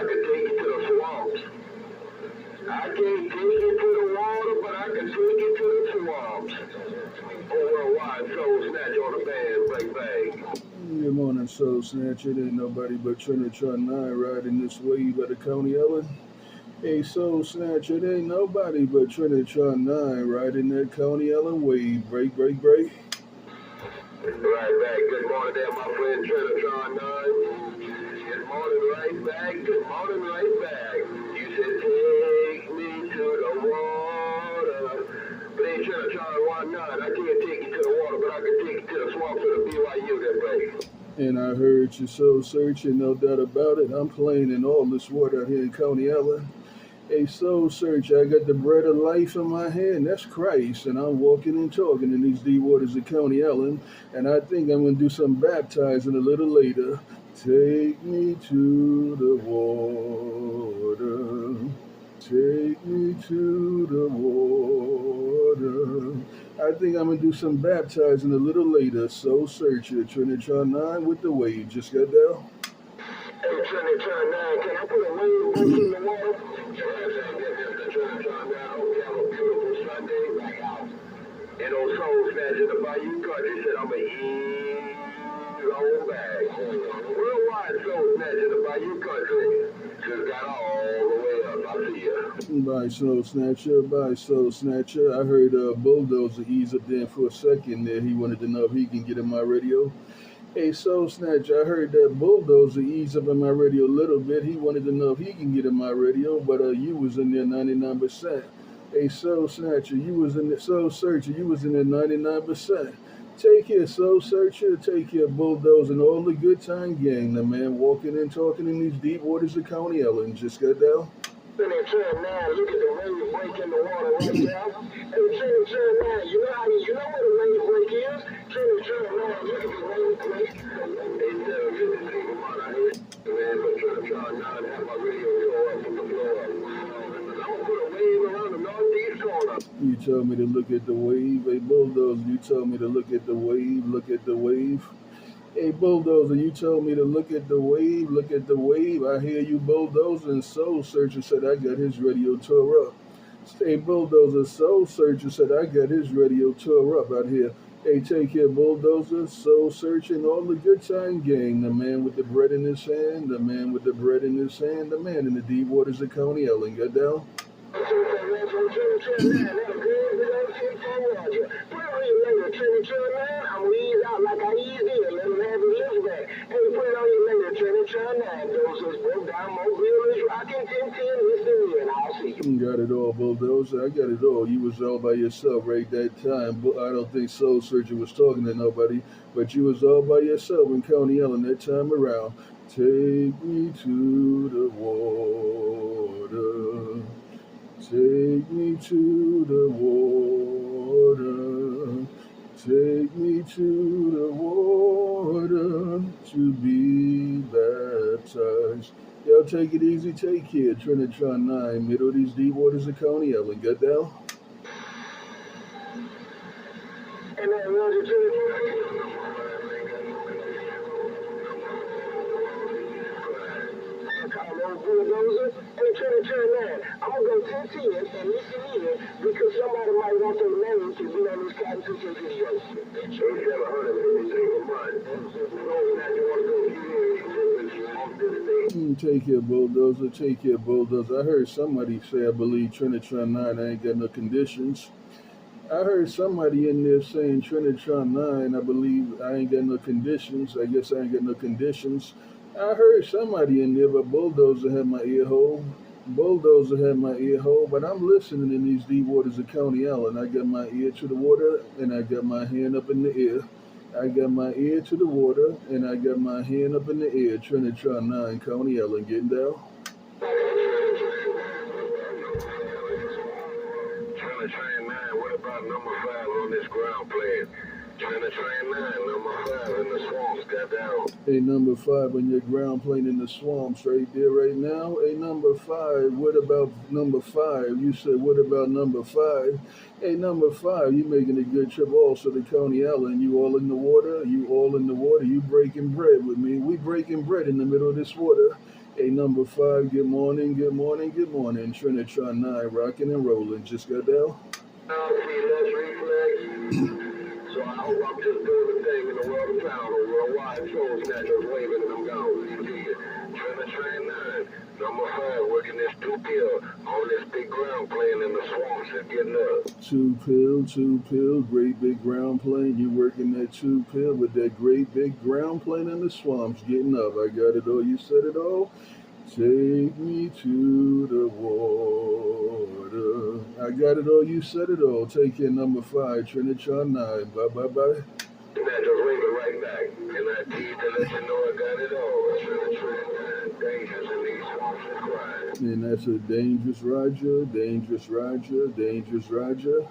I can take you to the swamps. I can't take you to the water, but I can take you to the swamps. Worldwide SoulSnatcher on the band, break bang. Good morning, SoulSnatcher. It ain't nobody but Trinitron9 riding this wave out of Coney Island. Hey, SoulSnatcher, it ain't nobody but Trinitron9 riding that Coney Island wave. Break. Right back. Good morning there, my friend Trinitron9. Good morning right back. Good morning right back. You said take me to the water. But ain't Trinitron9. I can't take you to the water, but I can take you to the swamp to the BYU that break. And I heard your soul searching, no doubt about it. I'm playing in all this water out here in Coney Island. A soul search, I got the bread of life in my hand, that's Christ, and I'm walking and talking in these deep waters of Coney Island, and I think I'm going to do some baptizing a little later. Take me to the water, take me to the water. I think I'm going to do some baptizing a little later. Soul searcher, Trinitron9 with the wave. Just got down. Hey, Trinitron9, can I put a wave back in the water? And on SoulSnatcher, the Bayou Country said, I'm a ease on back. Worldwide SoulSnatcher, the Bayou Country just got all the way up. I see ya. Bye, SoulSnatcher. I heard Bulldozer ease up there for a second there. He wanted to know if he can get in my radio. Hey, SoulSnatcher, I heard that Bulldozer ease up in my radio a little bit. He wanted to know if he can get in my radio, but you was in there 99%. Hey, SoulSnatcher, you was in the Soul Searcher, you was in there 99%. Take care, Soul Searcher, take care, Bulldozer, and all the good time gang. The man walking and talking in these deep waters of Coney Island. Just got down. Trinitron9, look at the wave break in the water right now. Hey, Trinitron9, you know where the wave break is? Trinitron9, look at the wave break. Hey, good to see you, man, but Trinitron9 have my radio show up from the floor up. I'm gonna put a wave around the northeast corner. You told me to look at the wave. Hey, Bulldozer, you told me to look at the wave. Look at the wave. Hey, Bulldozer, you told me to look at the wave. Look at the wave. I hear you, Bulldozer. And Soul Searcher said I got his radio tore up. Hey, Bulldozer, Soul Searcher said I got his radio tore up out here. Hey, take care, Bulldozer, Soul Searching, all the good time gang. The man with the bread in his hand, the man with the bread in his hand, the man in the deep waters of Coney Island. Got down? Got it all, Bulldozer. I got it all. You was all by yourself right that time. I don't think Soul Searcher was talking to nobody, but you was all by yourself in Coney Island that time around. Take me to the water. Take me to the water. Take me to the water to be baptized. Y'all take it easy, take care. Trinitron9, middle of these deep waters of Coney Island. Got down? And that Roger Bulldozer and Trinitron9. I'm gonna go 10-10 and listen in because somebody might want their name to be on this cotton picking video. So you have 153 a month. Take care, Bulldozer. Take care, Bulldozer. I heard somebody say, I believe Trinitron9, I ain't got no conditions. I heard somebody in there saying Trinitron9, I believe I ain't got no conditions. I guess I ain't got no conditions. I heard somebody in there, but Bulldozer had my ear hole. Bulldozer had my ear hole, but I'm listening in these deep waters of Coney Island. I got my ear to the water, and I got my hand up in the air. I got my ear to the water, and I got my hand up in the air. Trinitron9, Coney Island, getting down. Trinitron9, what about number 5 on this ground playing? Trinitron9, number 5 in the swamps, got down. Hey, number 5 on your ground plane in the swamps right there right now. Hey, number 5, what about number 5? You said, what about number 5? Hey, number 5, you making a good trip also to Coney Island. You all in the water? You all in the water? You breaking bread with me? We breaking bread in the middle of this water. Hey, number 5, good morning, good morning, good morning. Trinitron9, rocking and rolling. Just got down. See, less reflex. So I hope I'm just doing the thing in the world of power, the worldwide SoulSnatcher waving and I'm gone. Trinitron9, number 5, working this 2-pill on this big ground playing in the swamps and getting up. 2 pill, great big ground plane. You working that 2 pill with that great big ground plane in the swamps, getting up. I got it all, you said it all. Take me to the water. I got it all, you said it all. Take care, number 5, Trinitron9. Bye, bye, bye. That just waving right back. And I need to let you know I got it all. Trinitron9, dangerous in these swamps and crying. And that's a dangerous Roger, dangerous Roger, dangerous Roger.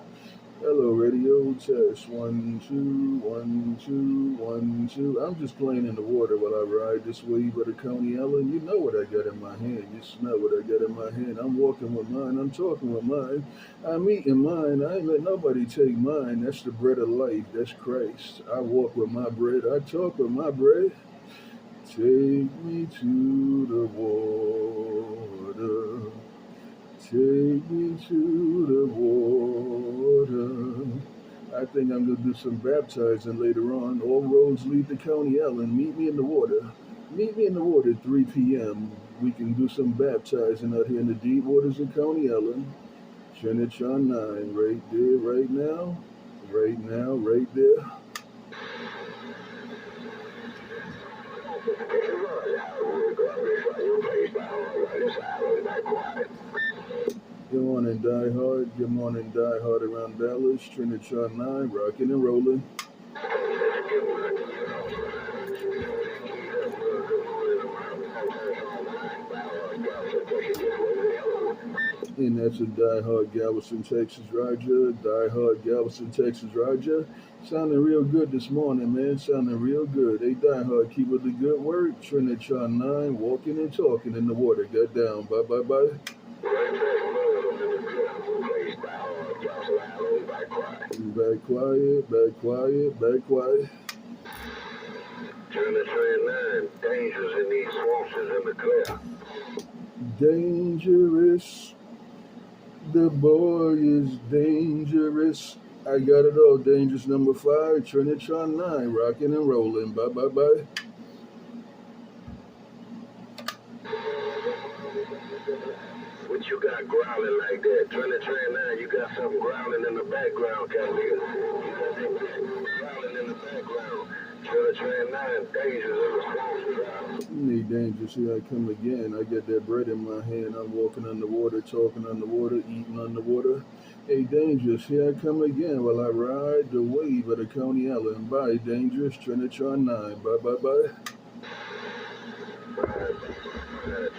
Hello, radio test. 1, 2, 1, 2, 1, 2. I'm just playing in the water while I ride this wave of the Coney Island. You know what I got in my hand. You smell what I got in my hand. I'm walking with mine. I'm talking with mine. I'm eating mine. I ain't let nobody take mine. That's the bread of life. That's Christ. I walk with my bread. I talk with my bread. Take me to the water. Take me to the water. I think I'm going to do some baptizing later on. All roads lead to Coney Island. Meet me in the water. Meet me in the water at 3 p.m. We can do some baptizing out here in the deep waters of Coney Island. Trinitron9, right there, right now. Right now, right there. Good morning, DieHard. Good morning, DieHard around Dallas. Trinitron9, rocking and rolling. And that's a DieHard Galveston, Texas, Roger. DieHard Galveston, Texas, Roger. Sounding real good this morning, man. Sounding real good. Hey, DieHard, keep up the good work. Trinitron9, walking and talking in the water. Got down. Bye, bye, bye. Back quiet, back quiet, back quiet. Trinitron9, dangerous in these swamps is in the clear. Dangerous. The boy is dangerous. I got it all. Dangerous number 5, Trinitron9, rocking and rolling. Bye, bye, bye. What you got growling like that? Trinitron9, you got something growling in the background, Cavalier. You got that growling in the background. Trinitron9, dangerous in the swamps. Hey, dangerous, here I come again. I got that bread in my hand. I'm walking underwater, talking underwater, eating underwater. Hey, dangerous, here I come again while I ride the wave of the Coney Island. Bye, dangerous, Trinitron9. Bye, bye, bye.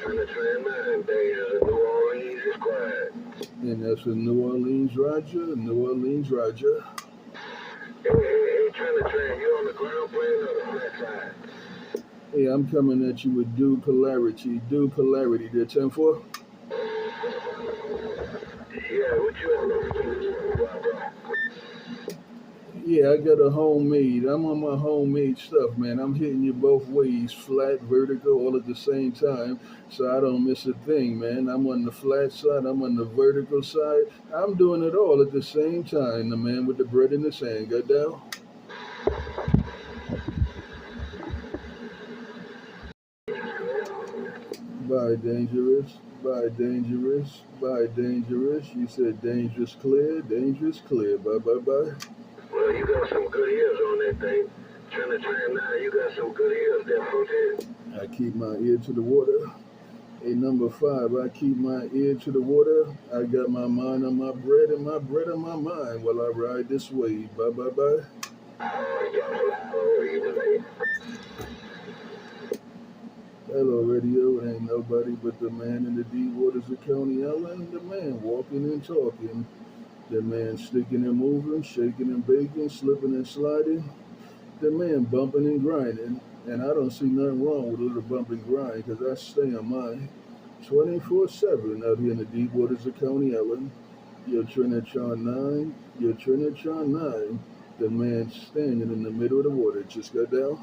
Trinitron9, dangerous in New Orleans is quiet. And that's a New Orleans Roger, New Orleans Roger. Hey, Trinitron, you on the ground plane or the flat side? Hey, I'm coming at you with due polarity. Due polarity. There, 10-4? Yeah, what you on? Yeah, I got a homemade. I'm on my homemade stuff, man. I'm hitting you both ways, flat, vertical, all at the same time, so I don't miss a thing, man. I'm on the flat side. I'm on the vertical side. I'm doing it all at the same time. The man with the bread in his hand. Got down? Bye, dangerous. Bye, dangerous. Bye, dangerous. You said dangerous clear. Dangerous clear. Bye, bye, bye. Well, you got some good ears on that thing. Trinitron9, you got some good ears there, folks. I keep my ear to the water. Hey, number 5, I keep my ear to the water. I got my mind on my bread and my bread on my mind while I ride this wave. Bye, bye, bye. Hello, radio. It ain't nobody but the man in the deep waters of Coney Island. The man walking and talking. The man sticking and moving, shaking and baking, slipping and sliding. The man bumping and grinding. And I don't see nothing wrong with a little bump and grind because I stay on mine 24/7 out here in the deep waters of Coney Island. Your Trinitron9, your Trinitron9. The man standing in the middle of the water. Just got down.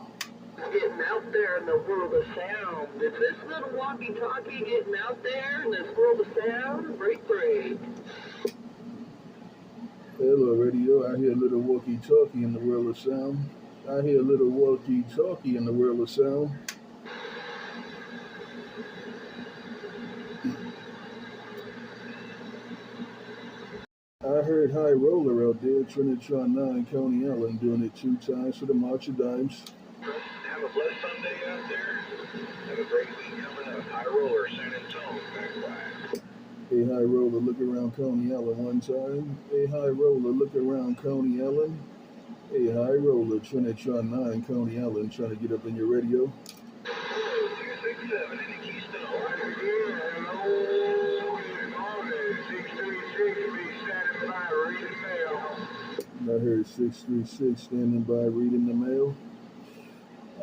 Getting out there in the world of sound. Is this little walkie-talkie getting out there in this world of sound? Break three. Hello, radio. I hear a little walkie-talkie in the world of sound. I hear a little walkie-talkie in the world of sound. I heard High Roller out there, Trinitron9, Coney Island, doing it 2 times for the March of Dimes. Have a blessed Sunday out there. Have a great week coming up. High Roller, San Antonio, back by. Hey, High Roller, look around Coney Island one time. Hey, High Roller, look around Coney Island. Hey, High Roller, Trinitron9, Coney Island, trying to get up in your radio. 267 in the Keystone. Right again. Hello. Good morning. 636 be standing by reading mail. I heard 636 standing by reading the mail.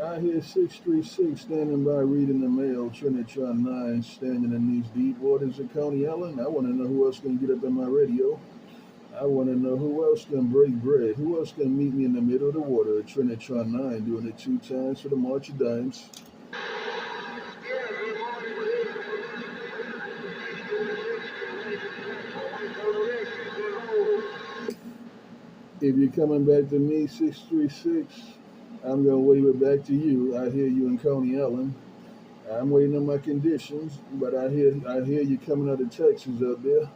I hear 636 standing by reading the mail. Trinitron9 standing in these deep waters of Coney Island. I want to know who else can get up in my radio. I want to know who else can break bread. Who else can meet me in the middle of the water. Trinitron9 doing it 2 times for the March of Dimes. If you're coming back to me, 636, I'm going to wave it back to you. I hear you in Coney Island. I'm waiting on my conditions, but I hear you coming out of Texas out there.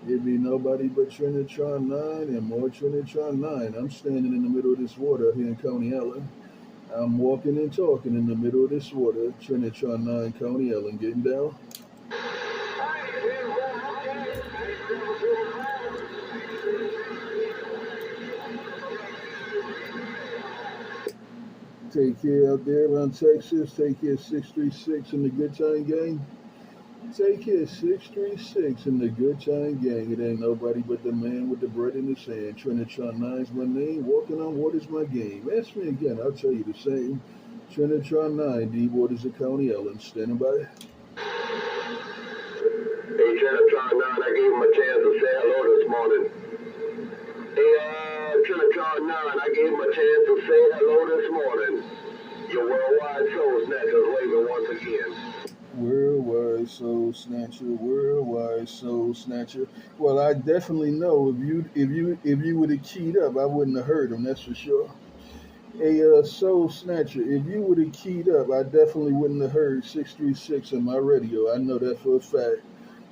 It'd be nobody but Trinitron9 and more Trinitron9. I'm standing in the middle of this water here in Coney Island. I'm walking and talking in the middle of this water. Trinitron9, Coney Island, getting down. Take care out there around Texas. Take care 636 in the Good Time Gang. Take care 636 in the Good Time Gang. It ain't nobody but the man with the bread in his hand. Trinitron9's my name. Walking on water's my game. Ask me again, I'll tell you the same. Trinitron9, deep waters of Coney Island. Standing by. Hey, Trinitron9, I gave him a chance to say hello this morning. Hey, Trinitron9, I gave him a chance to say hello this morning. Your worldwide SoulSnatcher waving once again. Worldwide SoulSnatcher, worldwide SoulSnatcher. Well, I definitely know if you would have keyed up, I wouldn't have heard him. That's for sure. Hey, SoulSnatcher, if you would have keyed up, I definitely wouldn't have heard 636 on my radio. I know that for a fact.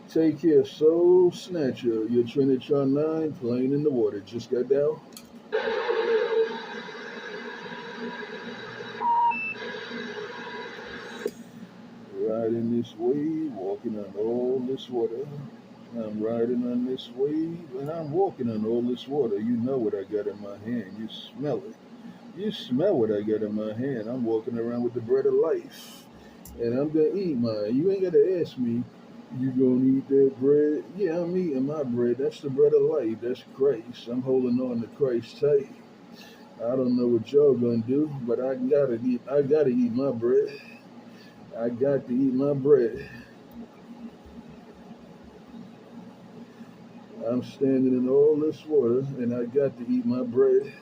Take care, SoulSnatcher. Your Trinitron9 playing in the water. Just got down. Riding this wave, walking on all this water. I'm riding on this wave, and I'm walking on all this water. You know what I got in my hand. You smell it. You smell what I got in my hand. I'm walking around with the bread of life, and I'm going to eat mine. You ain't got to ask me, you going to eat that bread? Yeah, I'm eating my bread. That's the bread of life. That's Christ. I'm holding on to Christ tight. I don't know what y'all going to do, but I got to eat my bread. I got to eat my bread. I'm standing in all this water, and I got to eat my bread.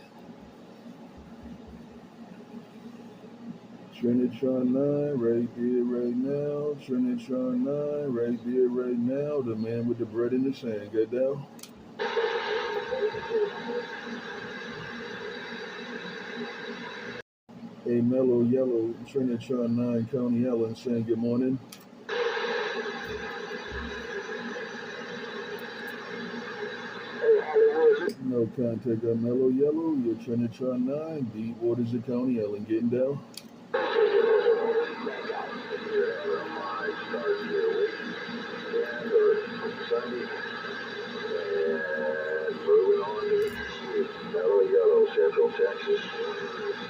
Trinitron9 right there right now. Trinitron9 right there right now. The man with the bread in his hand. Get down. Hey, Melloyellow, Trinitron9, Coney Island, saying good morning. No contact on Melloyellow, your Trinitron9, deep waters of Coney Island, getting down. Moving on to Melloyellow, Central Texas.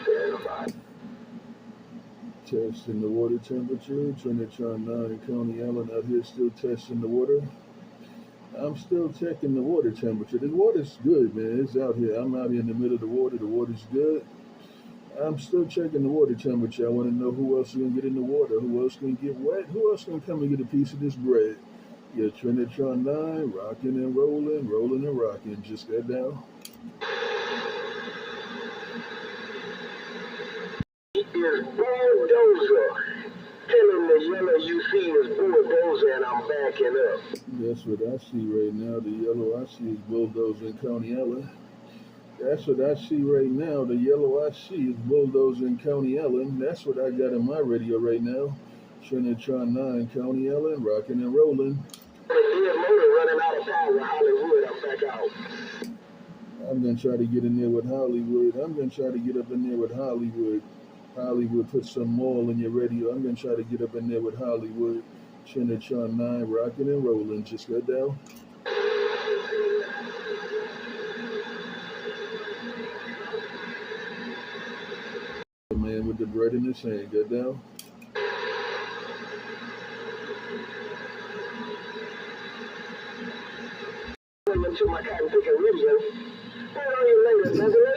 Stand by. Testing the water temperature. Trinitron9, Coney Island out here still testing the water. I'm still checking the water temperature. The water's good, man. It's out here. I'm out here in the middle of the water. The water's good. I'm still checking the water temperature. I want to know who else is going to get in the water. Who else can get wet? Who else going to come and get a piece of this bread? Yeah, Trinitron9, rocking and rolling, rolling and rocking. Just got down. He is yellow you see is Bulldozer, and I'm backing up. That's what I see right now. The yellow I see is Bulldozer in County Ellen. That's what I see right now. The yellow I see is Bulldozer in County Ellen. That's what I got in my radio right now. Trinitron9, County Ellen, rocking and rolling. The dead motor running out of power with Hollywood. I'm back out. I'm going to try to get in there with Hollywood. I'm going to try to get up in there with Hollywood. Hollywood, put some more in your radio. I'm going to try to get up in there with Hollywood. Trinitron9, rocking and rolling. Just go down. The man with the bread in his hand. Go down. To my cotton picking radio. Hold on you later, Double A.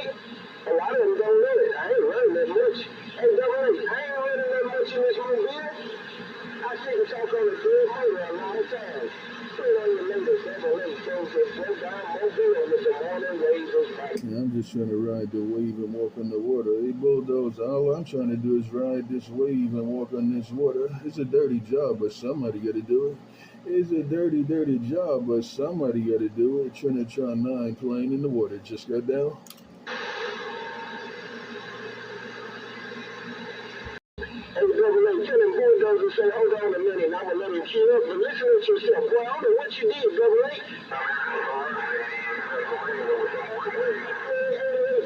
A lot of them don't know it. I ain't running that much. Hey, Double A, I ain't running that much in this mobile. I see you talk on the dead motor a lot of times. Hold on you later, Double A. Those that slow down mobile with the morning waves of fight. Yeah, I'm just trying to ride the wave and walk on the water. Hey, Bulldozer, all I'm trying to do is ride this wave and walk on this water. It's a dirty job, but somebody got to do it. It's a dirty, dirty job, but somebody got to do it. Trinitron9 playing in the water. Just got down. Hey, Double A, tell him Bulldozer say, hold on a minute, and I'm going to let him queue up. But listen to yourself. Boy, I don't know what you did, Double A.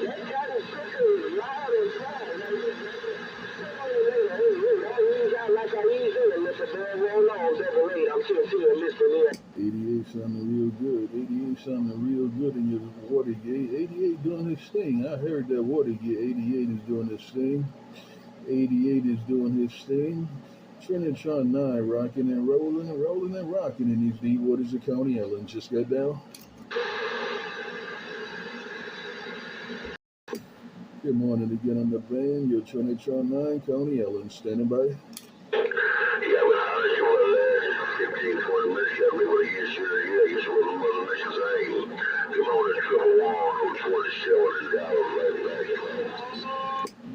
That cotton picker is loud and proud. Like I ease in, let the bell roll on, Double A. I'm still listening in. 88 sounding real good. 88 sounding real good in your Watergate. 88 doing his thing. I heard that Watergate. 88 is doing his thing. 88 is doing his thing. Trinitron9 rocking and rolling and rolling and rocking in these deep waters of County Ellen. Just got down. Good morning again on the band. Your Trinitron9, County Ellen. Standing by.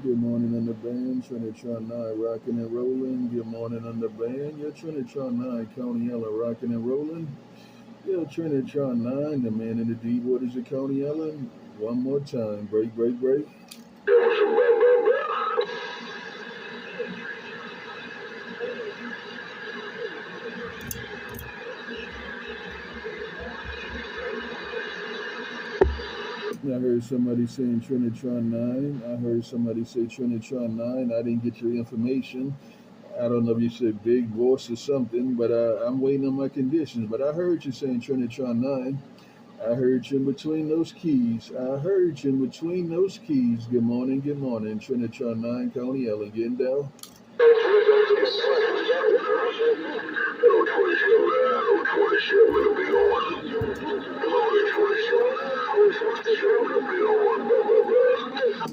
Good morning on the band, Trinitron9 rocking and rolling. Good morning on the band, your Trinitron9 County Ellen rocking and rolling. Your Trinitron9, the man in the deep waters of County Ellen. One more time, break, break, break. I heard somebody saying Trinitron9. I heard somebody say Trinitron9. I didn't get your information. I don't know if you said big boss or something, but I'm waiting on my conditions. But I heard you saying Trinitron9. I heard you in between those keys. I heard you in between those keys. Good morning, Trinitron9, County Ellen, getting down.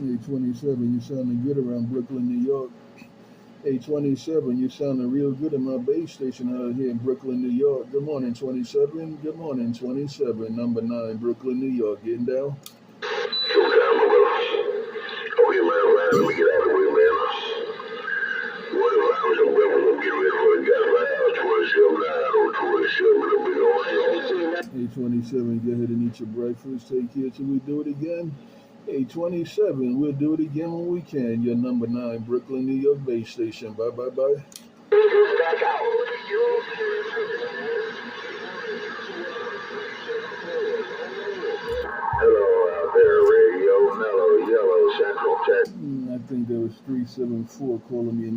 Hey, 27, you sounding good around Brooklyn, New York. Hey, 27, you sounding real good in my base station out here in Brooklyn, New York. Good morning, 27. Good morning, 27. Number 9, Brooklyn, New York. Getting down? Let me get out of the way, man. What if I was a rebel and get ready for a guy like 27, 27, Hey, 27, go ahead and eat your breakfast. Take care till we do it again. Hey, 27, we'll do it again when we can. Your number 9, Brooklyn, New York base station. Bye, bye, bye. back out. Hello out there, Radio Melloyellow, Central Tech. I think that was 374 calling me a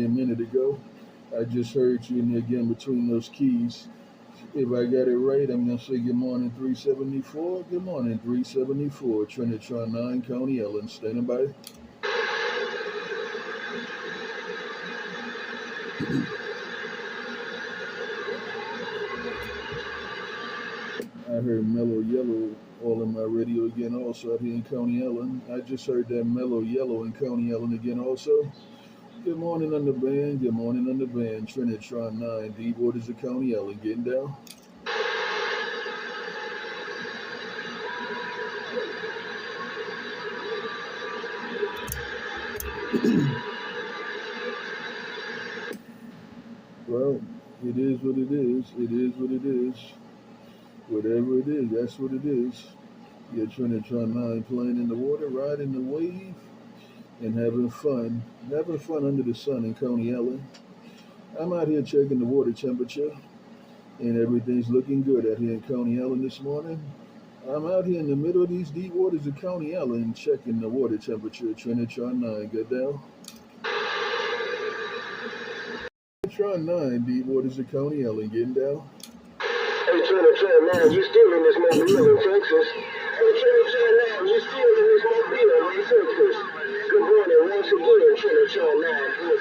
minute ago. I just heard you in there again between those keys. If I got it right, I'm going to say good morning, 374. Good morning, 374. Trinitron9, County Ellen, standing by. I heard Mellow Yellow all in my radio again also out here in County Ellen. I just heard that Mellow Yellow in County Ellen again also. Good morning on the band. Good morning on the band. Trinitron9, deep waters of County Ellen, getting down. Well, it is what it is. It is what it is. Whatever it is, that's what it is. Your Trinitron9 playing in the water, riding the wave, and having fun. Having fun under the sun in Coney Island. I'm out here checking the water temperature, and everything's looking good out here in Coney Island this morning. I'm out here in the middle of these deep waters of Coney Island checking the water temperature. Trinitron9, good down. Trinitron9, deep waters of Coney Island, getting down. Hey, Trinitron9, you still in this mobile in Texas? Hey, Trinitron9, you still in this mobile in Texas? Good morning once again, Trinitron9.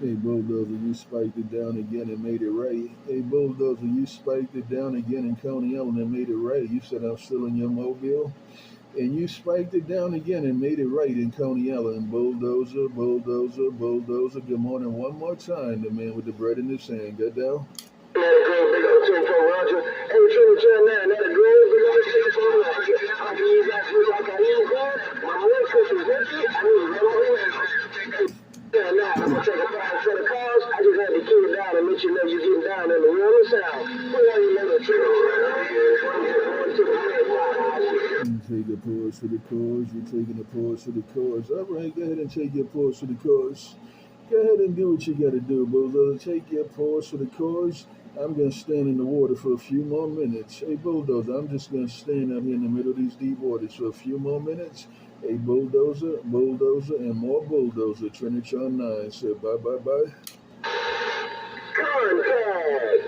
Hey, Bulldozer, you spiked it down again and made it right. Hey, Bulldozer, you spiked it down again in Coney Island and made it right. You said I'm still in your mobile. And you spiked it down again and made it right in Coney Island. Bulldozer, Bulldozer, Bulldozer. Good morning one more time. The man with the bread in his hand. Get down. Not a great big old team from Roger. Hey, Trinitron9, not a great big old team from Roger. I can use that for like I use that. My wife is empty. I need to yeah, now I'm gonna take a 5 set of calls. I just had to kick it down and let you know you're getting down in the real sound. What are you little You take a pause for the cause. You're taking a pause for the cause. All right, go ahead and take your pause for the cause. Go ahead and do what you got to do, Bulldozer. Take your pause for the cause. I'm going to stand in the water for a few more minutes. Hey, Bulldozer, I'm just going to stand out here in the middle of these deep waters for a few more minutes. Hey, Bulldozer, Bulldozer, and more Bulldozer. Trinitron9 said bye. Contact.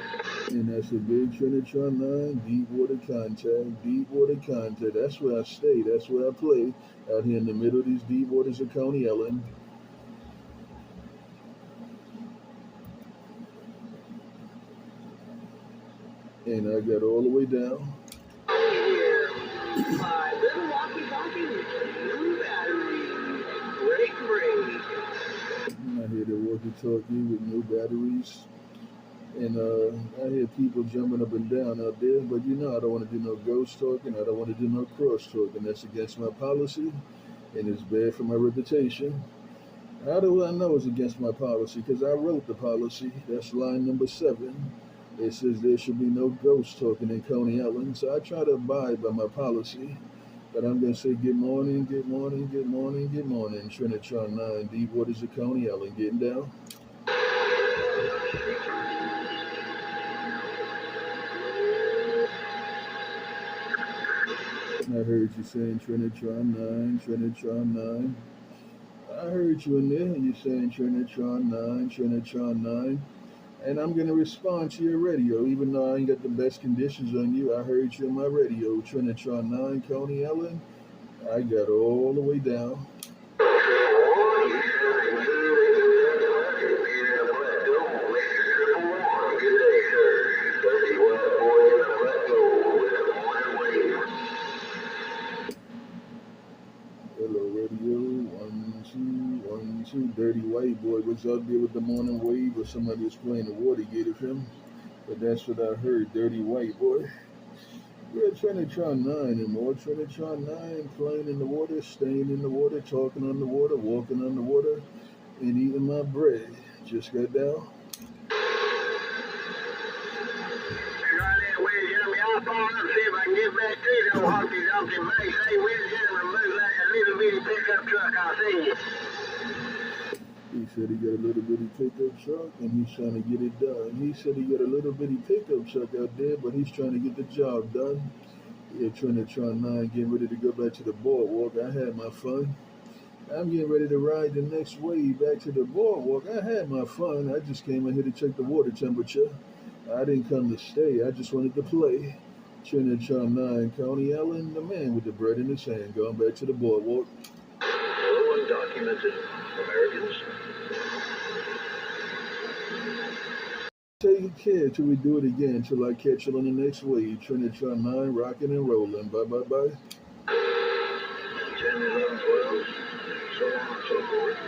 And that's a big Trinitron9, deep water contact, deep water contact. That's where I stay. That's where I play, out here in the middle of these deep waters of Coney Island. And I got all the way down. I hear the walkie-talkie with new batteries. And I hear people jumping up and down out there. But you know, I don't want to do no ghost talking. I don't want to do no cross talking. That's against my policy. And it's bad for my reputation. How do I know it's against my policy? Because I wrote the policy. That's line number 7. It says there should be no ghost talking in Coney Island. So I try to abide by my policy. But I'm going to say good morning, good morning, good morning, good morning. Trinitron9, deep waters of Coney Island, getting down. I heard you saying Trinitron9, Trinitron9. I heard you in there. You saying Trinitron9, Trinitron9. And I'm going to respond to your radio, even though I ain't got the best conditions on you. I heard you on my radio, Trinitron9, Coney Island. I got all the way down. Hello, radio. 1, 2, 1, 2. Dirty white boy was out there with the morning wave, or somebody was playing the Watergate of him. But that's what I heard, dirty white boy. Yeah, Trinitron9 and more. Trinitron9 playing in the water, staying in the water, talking on the water, walking on the water, and eating my bread. Just got down. I'll follow up and see if I can get back to you, old honky donkey base. Hey, we're gonna move like a little bitty pickup truck. I'll see you. He said he got a little bitty pickup truck and he's trying to get it done. He said he got a little bitty pickup truck out there, but he's trying to get the job done. Yeah, Trinitron9 getting ready to go back to the boardwalk. I had my fun. I'm getting ready to ride the next wave back to the boardwalk. I had my fun. I just came in here to check the water temperature. I didn't come to stay. I just wanted to play. Trinitron9, Coney Island, the man with the bread in his hand, going back to the boardwalk. Hello, undocumented Americans. Take care till we do it again, till I catch you on the next wave. Trinitron9, rocking and rolling. Bye. 10, 11, 12, so on and so forth.